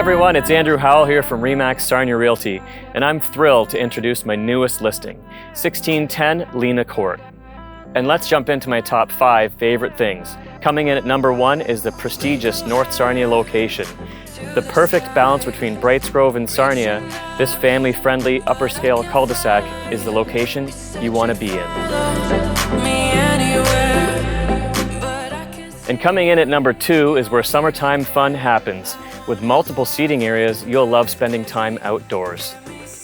everyone, it's Andrew Howell here from RE/MAX Sarnia Realty, and I'm thrilled to introduce my newest listing, 1610 Lena Court. And let's jump into my top 5 favorite things. Coming in at number 1 is the prestigious North Sarnia location. The perfect balance between Brights Grove and Sarnia, this family-friendly upper-scale cul-de-sac is the location you want to be in. And coming in at number 2 is where summertime fun happens. With multiple seating areas, you'll love spending time outdoors.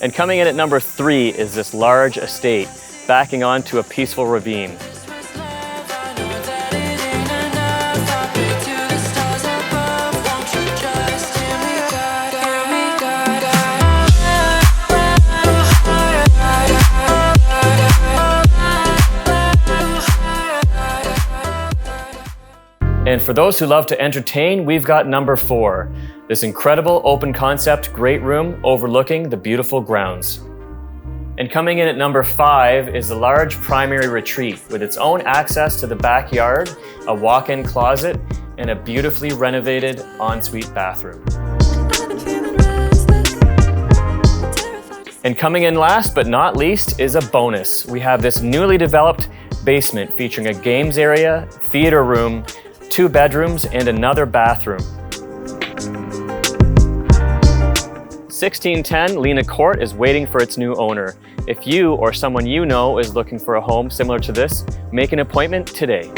And coming in at number 3 is this large estate, backing onto a peaceful ravine. And for those who love to entertain, we've got number 4, this incredible open concept great room overlooking the beautiful grounds. And coming in at number 5 is a large primary retreat with its own access to the backyard, a walk-in closet, and a beautifully renovated ensuite bathroom. And coming in last but not least is a bonus. We have this newly developed basement featuring a games area, theater room, 2 bedrooms, and another bathroom. 1610 Lena Court is waiting for its new owner. If you or someone you know is looking for a home similar to this, make an appointment today.